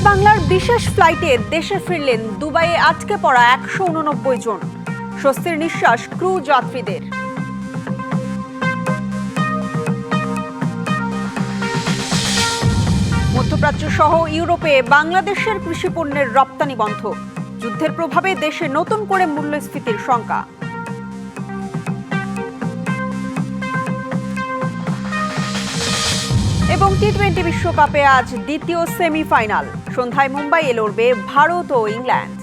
বাংলার বিশেষ ফ্লাইটে দেশে ফিরলেন দুবাইয়ে আটকে পড়া ১৮৯ জন। স্বস্তির নিঃশ্বাস ক্রু যাত্রীদের। মধ্যপ্রাচ্য সহ ইউরোপে বাংলাদেশের কৃষিপণ্যের রপ্তানি বন্ধ। যুদ্ধের প্রভাবে দেশে নতুন করে মূল্যস্ফীতির শঙ্কা। এবং টি-20 বিশ্বকাপে আজ দ্বিতীয় সেমিফাইনাল। সন্ধ্যায় মুম্বাইয়ে লড়বে ভারত ও ইংল্যান্ড।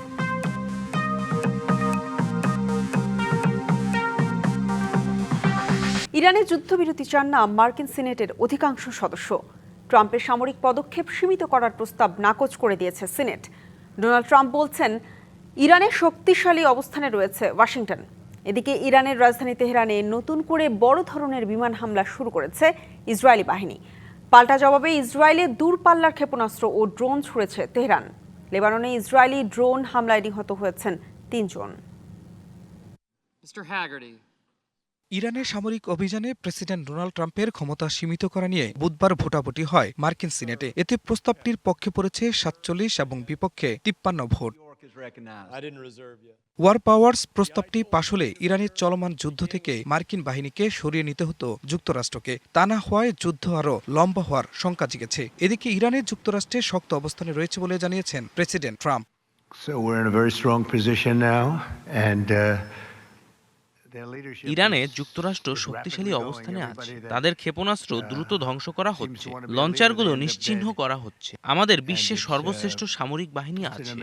ইরানে যুদ্ধবিরতি চান না মার্কিন সিনেটের অধিকাংশ সদস্য। ট্রাম্পের সামরিক পদক্ষেপ সীমিত করার প্রস্তাব নাকচ করে দিয়েছে সিনেট। ডোনাল্ড ট্রাম্প বলছেন, ইরানের শক্তিশালী অবস্থানে রয়েছে ওয়াশিংটন। এদিকে ইরানের রাজধানী তেহরানে নতুন করে বড় ধরনের বিমান হামলা শুরু করেছে ইসরায়েলি বাহিনী। পাল্টা জবাবে ইসরায়েলে দূরপাল্লার ক্ষেপণাস্ত্র ও ড্রোন ছুড়েছে তেহরান। লেবাননে ইসরায়েলি ড্রোন হামলায় নিহত হয়েছেন ৩ জন। ইরানের সামরিক অভিযানে প্রেসিডেন্ট ডোনাল্ড ট্রাম্পের ক্ষমতা সীমিত করা নিয়ে বুধবার ভোটাভুটি হয় মার্কিন সিনেটে। এতে প্রস্তাবটির পক্ষে পড়েছে ৪৭ এবং বিপক্ষে ৫৩ ভোট। ওয়ার পাওয়ার্স প্রস্তাবটি পাশ হলে ইরানের চলমান যুদ্ধ থেকে মার্কিন বাহিনীকে সরিয়ে নিতে হতো যুক্তরাষ্ট্রকে। তা না হওয়ায় যুদ্ধ আরও লম্বা হওয়ার শঙ্কা জেগেছে। এদিকে ইরানের যুক্তরাষ্ট্রে শক্ত অবস্থানে রয়েছে বলে জানিয়েছেন প্রেসিডেন্ট ট্রাম্প। ইরানে যুক্তরাষ্ট্র শক্তিশালী অবস্থানে আছে। তাদের ক্ষেপণাস্ত্র দ্রুত ধ্বংস করা হচ্ছে, লঞ্চারগুলো নিশ্চিহ্ন করা হচ্ছে। আমাদের বিশ্বের সর্বশ্রেষ্ঠ সামরিক বাহিনী আছে।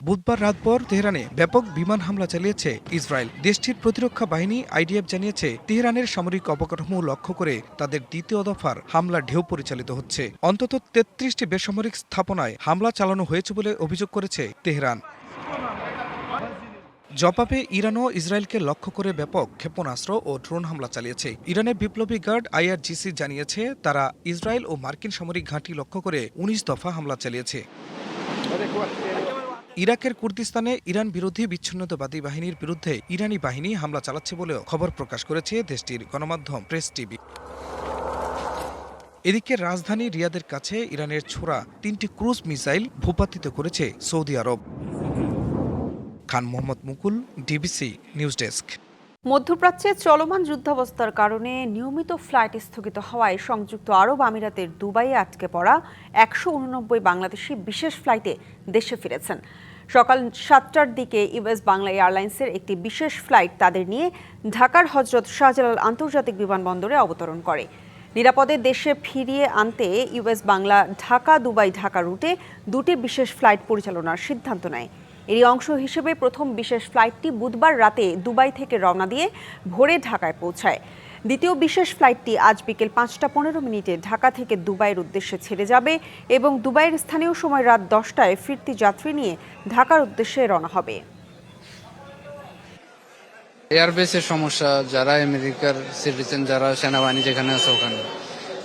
বুধবার রাতভর তেহরানে ব্যাপক বিমান হামলা চালিয়েছে ইসরায়েল। দেশটির প্রতিরক্ষা বাহিনী আইডিএফ জানিয়েছে, তেহরানের সামরিক অবকাঠামো লক্ষ্য করে তাদের দ্বিতীয় দফার হামলা ঢেউ পরিচালিত হচ্ছে। অন্তত ৩৩টি বেসামরিক স্থাপনায় হামলা চালানো হয়েছে বলে অভিযোগ করেছে তেহরান। জবাবে ইরানও ইসরায়েলকে লক্ষ্য করে ব্যাপক ক্ষেপণাস্ত্র ও ড্রোন হামলা চালিয়েছে। ইরানের বিপ্লবী গার্ড IRGC জানিয়েছে, তারা ইসরায়েল ও মার্কিন সামরিক ঘাঁটি লক্ষ্য করে ১৯ দফা হামলা চালিয়েছে। ইরাকের কুর্দিস্তানে ইরান বিরোধী বিচ্ছিন্নতাবাদী বাহিনীর বিরুদ্ধে ইরানি বাহিনী হামলা চালাচ্ছে বলেও খবর প্রকাশ করেছে দেশটির গণমাধ্যম প্রেস টিভি। এদিকে রাজধানী রিয়াদের কাছে ইরানের ছোড়া ৩টি ক্রুজ মিসাইল ভূপাতিত করেছে সৌদি আরব। খান মোহাম্মদ মুকুল, ডিবিসি নিউজ ডেস্ক। মধ্যপ্রাচ্যে চলমান যুদ্ধাবস্থার কারণে নিয়মিত ফ্লাইট স্থগিত হওয়ায় সংযুক্ত আরব আমিরাতের দুবাইয়ে আটকে পড়া ১৮৯ বাংলাদেশি বিশেষ ফ্লাইটে দেশে ফিরেছেন। সকাল ৭টার দিকে ইউএস বাংলা এয়ারলাইন্সের একটি বিশেষ ফ্লাইট তাদের নিয়ে ঢাকার হজরত শাহজালাল আন্তর্জাতিক বিমানবন্দরে অবতরণ করে। নিরাপদে দেশে ফিরিয়ে আনতে ইউএস বাংলা ঢাকা দুবাই ঢাকা রুটে দুটি বিশেষ ফ্লাইট পরিচালনার সিদ্ধান্ত নেয়। এরই অংশ হিসেবে প্রথম বিশেষ ফ্লাইটটি বুধবার রাতে দুবাই থেকে রওনা দিয়ে ভোরে ঢাকায় পৌঁছায়। দ্বিতীয় বিশেষ ফ্লাইটটি আজ বিকেল ৫টা ১৫ মিনিটে ঢাকা থেকে দুবাইয়ের উদ্দেশ্যে ছেড়ে যাবে এবং দুবাইয়ের স্থানীয় সময় রাত ১০টায় ফিরতি যাত্রী নিয়ে ঢাকার উদ্দেশ্যে রওনা হবে। এয়ারবেসের সমস্যা, যারা আমেরিকার সিটিজেন, যারা সেনাবাহিনী যেখানে আছে ওখানে,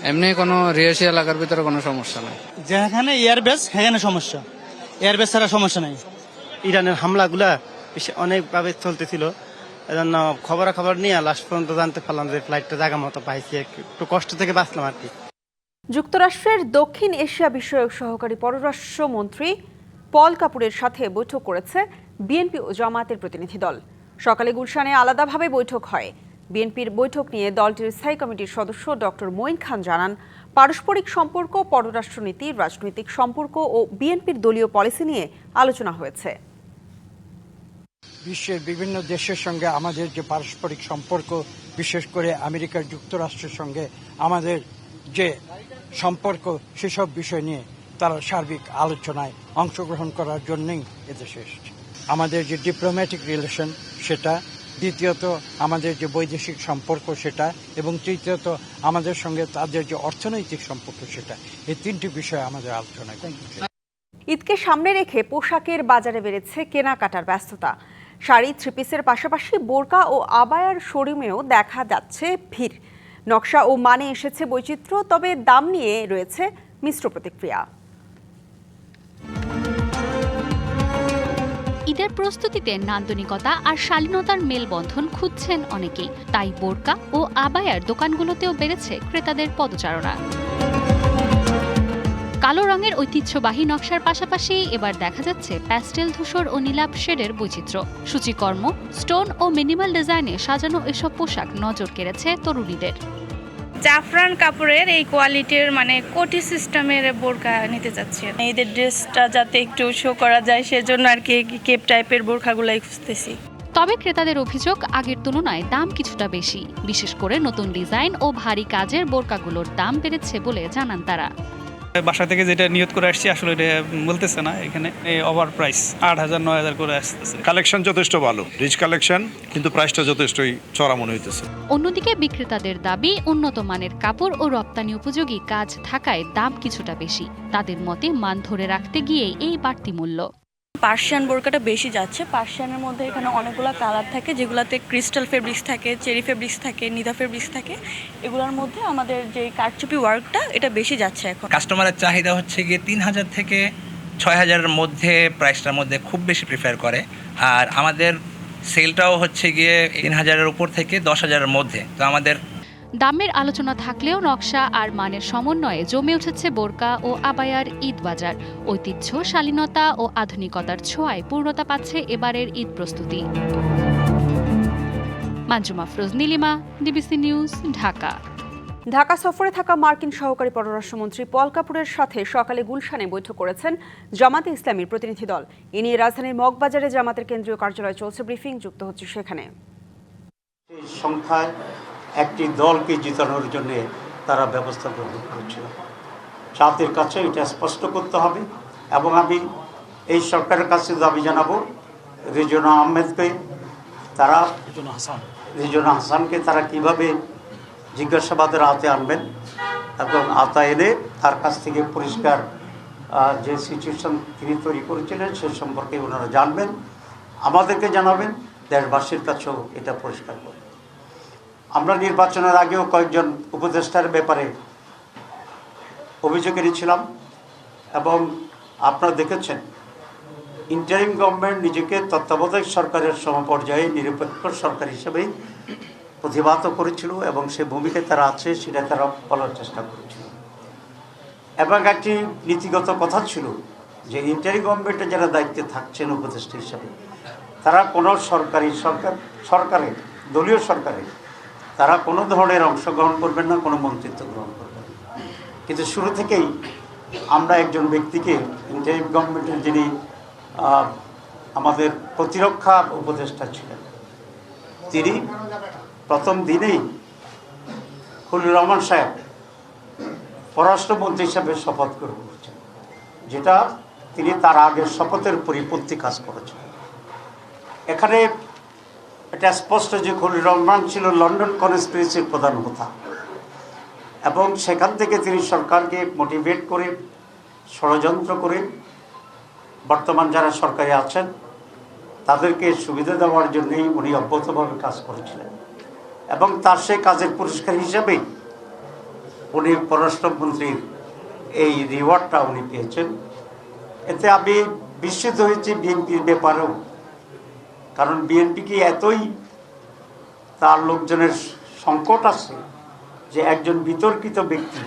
এমনি কোনো রিয়াসি এলাকার ভিতরে কোনো সমস্যা নাই। যেখানে এয়ারবেস সেখানে সমস্যা, এয়ারবেস ছাড়া সমস্যা নাই। ইরানের হামলাগুলা অনেকভাবে চলতেছিল, এজন্য খবর নিয়ে লাস্ট পর্যন্ত জানতে পারলাম যে ফ্লাইটটা জায়গা মতো পাইছি, একটু কষ্ট থেকে বাঁচলাম আর কি। যুক্তরাষ্ট্রের দক্ষিণ এশিয়া বিষয়ক সহকারী পররাষ্ট্রমন্ত্রী পল কাপুরের সাথে বৈঠক করেছে বিএনপি ও জামায়াতের প্রতিনিধি দল। সকালে গুলশানে আলাদাভাবে বৈঠক হয়। বিএনপির বৈঠক নিয়ে দলটির স্থায়ী কমিটির সদস্য ডক্টর মঈন খান জানান, পারস্পরিক সম্পর্ক, পররাষ্ট্রনীতি, রাজনৈতিক সম্পর্ক ও বিএনপির দলীয় পলিসি নিয়ে আলোচনা হয়েছে। বিশ্বের বিভিন্ন দেশের সঙ্গে আমাদের যে পারস্পরিক সম্পর্ক, বিশেষ করে আমেরিকা যুক্তরাষ্ট্রের সঙ্গে আমাদের যে সম্পর্ক, সেসব বিষয় নিয়ে তারা সার্বিক আলোচনায় অংশগ্রহণ করার জন্যই এদেশে এসেছে। আমাদের যে ডিপ্লোম্যাটিক রিলেশন সেটা, দ্বিতীয়ত আমাদের যে বৈদেশিক সম্পর্ক সেটা, এবং তৃতীয়ত আমাদের সঙ্গে তাদের যে অর্থনৈতিক সম্পর্ক সেটা, এই তিনটি বিষয় আমাদের আলোচনায় করছে। ঈদকে সামনে রেখে পোশাকের বাজারে বেড়েছে কেনাকাটার ব্যস্ততা। শাড়ি, থ্রিপিসের পাশাপাশি বোরকা ও আবায়ার শোরুমেও দেখা যাচ্ছে ভিড়। নকশা ও মানে এসেছে বৈচিত্র্য, তবে দাম নিয়ে রয়েছে মিশ্র প্রতিক্রিয়া। ঈদের প্রস্তুতিতে নান্দনিকতা আর শালীনতার মেলবন্ধন খুঁজছেন অনেকেই, তাই বোরকা ও আবায়ার দোকানগুলোতেও বেড়েছে ক্রেতাদের পদচারণা। কালো রঙের ঐতিহ্যবাহী নকশার পাশাপাশি এবার দেখা যাচ্ছে প্যাস্টেল ধূসর ও নীলাভ শেডের বৈচিত্র্য। সূচিকর্ম, স্টোন ও মিনিমাল ডিজাইনে সাজানো এসব পোশাক নজর কেড়েছে তরুণীদের। জাফরান কাপড়ের এই কোয়ালিটির কোটি সিস্টেমের বোরকা নিতে চাচ্ছি। এদের ড্রেসটা যাতে একটু শো করা যায় সেজন্য আর কি কেপ টাইপের বোরখাগুলাই খুঁজতেছি। তবে ক্রেতাদের অভিযোগ আগের তুলনায় দাম কিছুটা বেশি, বিশেষ করে নতুন ডিজাইন ও ভারী কাজের বোরকাগুলোর দাম বেড়েছে বলে জানান তারা। বাসা থেকে যেটা নিয়ত করে আসছি আসলে এটা বলতেছে না, এখানে ওভার প্রাইস 8,000 9,000 করে আসতেছে। কালেকশন যথেষ্ট ভালো, রিচ কালেকশন, কিন্তু প্রাইসটা যথেষ্টই চড়া মনে হইতেছে। অন্যদিকে বিক্রেতাদের দাবি উন্নত মানের কাপড় ও রপ্তানি উপযোগী কাজ থাকায় দাম কিছুটা বেশি। তাদের মতে মান ধরে রাখতে গিয়ে এই বাড়তি মূল্য। পার্সিয়ান বোরকাটা বেশি যাচ্ছে। পার্সিয়ানের মধ্যে এখানে অনেকগুলো কালার থাকে, যেগুলোতে ক্রিস্টাল ফেব্রিক্স থাকে, চেরি ফেব্রিক্স থাকে, নিদা ফেব্রিক্স থাকে। এগুলোর মধ্যে আমাদের যে কারচুপি ওয়ার্কটা এটা বেশি যাচ্ছে এখন। কাস্টমারের চাহিদা হচ্ছে গিয়ে 3,000 থেকে 6,000-এর মধ্যে, প্রাইসটার মধ্যে খুব বেশি প্রিফার করে। আর আমাদের সেলটাও হচ্ছে গিয়ে 3,000-এর উপর থেকে 10,000-এর মধ্যে। তো আমাদের দামের আলোচনা থাকলেও নকশা আর মানের সমন্বয়ে জমে উঠেছে বোরকা ও আবায়ার ঈদ বাজার। ঐতিহ্য, শালীনতা ও আধুনিকতার ছোঁয়ায় পূর্ণতা পাচ্ছে এবারের ঈদ প্রস্তুতি। Manjuma Afroz, Nilima, DBC news, Dhaka. ঢাকা সফরে থাকা মার্কিন সহকারী পররাষ্ট্রমন্ত্রী পল কাপুরের সাথে সকালে গুলশানে বৈঠক করেছেন জামাতে ইসলামীর প্রতিনিধি দল। এ নিয়ে রাজধানীর মগবাজারে জামাতের কেন্দ্রীয় কার্যালয়ে চলছে ব্রিফিং। যুক্ত হচ্ছে সেখানে। সংখ্যায় একটি দলকে জিতানোর জন্য তারা ব্যবস্থা গ্রহণ করেছিল। জাতির কাছে এটা স্পষ্ট করতে হবে এবং আমি এই সরকারের কাছে দাবি জানাবো রিজওয়ানা আহমেদকে, তারা রিজওয়ানা হাসানকে তারা কিভাবে জিজ্ঞাসাবাদের আওতায় আনবেন এবং আওতায় এনে তার কাছ থেকে পরিষ্কার যে সিচুয়েশন তিনি তৈরি করেছিলেন সে সম্পর্কে ওনারা জানবেন, আমাদেরকে জানাবেন, দেশবাসীর কাছেও এটা পরিষ্কার করবেন। আমরা নির্বাচনের আগেও কয়েকজন উপদেষ্টার ব্যাপারে অভিযোগ এনেছিলাম এবং আপনারা দেখেছেন ইন্টারিম গভর্নমেন্ট নিজেকে তত্ত্বাবধায়ক সরকারের সমপর্যায়ে নিরপেক্ষ সরকার হিসেবেই প্রতিবাদ করেছিল এবং সে ভূমিকায় তারা আছে সেটা তারা বলার চেষ্টা করেছিল। এবং একটি নীতিগত কথা ছিল যে ইন্টারিম গভর্নমেন্টে যারা দায়িত্বে থাকছেন উপদেষ্টা হিসেবে তারা কোনো সরকারে দলীয় সরকারে তারা কোনো ধরনের অংশগ্রহণ করবেন না, কোনো মন্ত্রিত্ব গ্রহণ করবেন না। কিন্তু শুরু থেকেই আমরা একজন ব্যক্তিকে ইন্টারিম গভর্নমেন্টের যিনি আমাদের প্রতিরক্ষা উপদেষ্টা ছিলেন, তিনি প্রথম দিনেই খলিলুর রহমান সাহেব পররাষ্ট্রমন্ত্রী হিসাবে শপথ গ্রহণ করেছেন, যেটা তিনি তার আগের শপথের পরিপন্থী কাজ করেছেন। এখানে এটা স্পষ্ট যে খলিলুর রহমান ছিল লন্ডন কনস্পিরেসির প্রধান হোতা এবং সেখান থেকে তিনি সরকারকে মোটিভেট করে ষড়যন্ত্র করে বর্তমান যারা সরকারে আছেন তাদেরকে সুবিধা দেওয়ার জন্যই উনি অব্যাহতভাবে কাজ করেছিলেন এবং তার সেই কাজের পুরস্কার হিসেবেই উনি পররাষ্ট্রমন্ত্রীর এই রিওয়ার্ডটা উনি পেয়েছেন। এতে আমি বিস্মিত হয়েছি বিএনপির ব্যাপারেও, কারণ বিএনপি কি এতই তার লোকজনের সংকট আছে যে একজন বিতর্কিত ব্যক্তি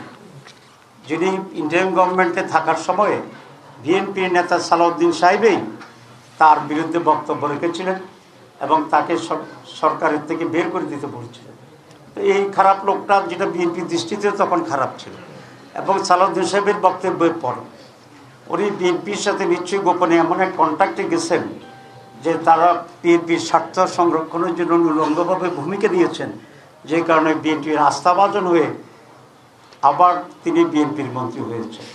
যিনি ইন্টারিম গভর্নমেন্টে থাকার সময়ে বিএনপির নেতা সালাউদ্দিন সাহেবই তার বিরুদ্ধে বক্তব্য রেখেছিলেন এবং তাকে সরকারের থেকে বের করে দিতে বলেছিলেন। তো এই খারাপ লোকটা, যেটা বিএনপির দৃষ্টিতে তখন খারাপ ছিল, এবং সালাউদ্দিন সাহেবের বক্তব্যের পর উনি বিএনপির সাথে নিশ্চয়ই গোপনে এমন এক কন্ট্যাক্টে গেছেন যে তারা বিএনপির স্বার্থ সংরক্ষণের জন্য উলঙ্গভাবে ভূমিকা নিয়েছেন, যে কারণে বিএনপির আস্থাভাজন হয়ে আবার তিনি বিএনপির মন্ত্রী হয়েছেন।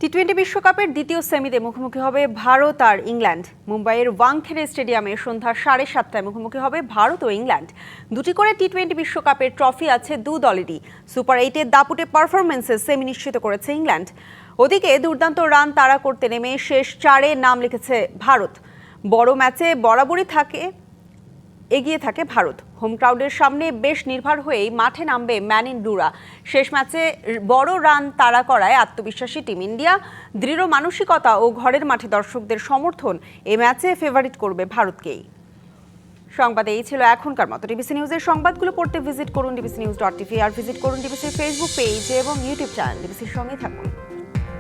টি-20 বিশ্বকাপের দ্বিতীয় সেমিতে মুখোমুখি হবে ভারত আর ইংল্যান্ড। মুম্বাইয়ের ওয়াংখেড়ে স্টেডিয়ামে সন্ধ্যা 7:30টায় মুখোমুখি হবে ভারত ও ইংল্যান্ড। দুটি করে টি-20 বিশ্বকাপের ট্রফি আছে দু দলেরই। সুপার 8-এর দাপুটে পারফরমেন্সে সেমি নিশ্চিত করেছে ইংল্যান্ড। ওদিকে দুর্দান্ত রান তাড়া করতে নেমে শেষ 4-এ নাম লিখেছে ভারত। বড় ম্যাচে বরাবরই থাকে এগিয়ে থাকে ভারত। হোম ক্রাউডের সামনে বেশ নির্ভর হয়েই মাঠে নামবে ম্যানিন্ডুরা। শেষ ম্যাচে বড় রান তাড়া করায় আত্মবিশ্বাসী টিম ইন্ডিয়া। দৃঢ় মানসিকতা ও ঘরের মাঠে দর্শকদের সমর্থন এ ম্যাচে ফেভারিট করবে ভারতকেই। সংবাদ এই ছিল এখনকার মতো। ডিবিসি নিউজের সংবাদগুলো পড়তে ভিজিট করুন dbcnews.tv আর ভিজিট করুন ডিবিসির ফেসবুক পেজ এবং ইউটিউব চ্যানেল। ডিবিসির সঙ্গেই থাকুন।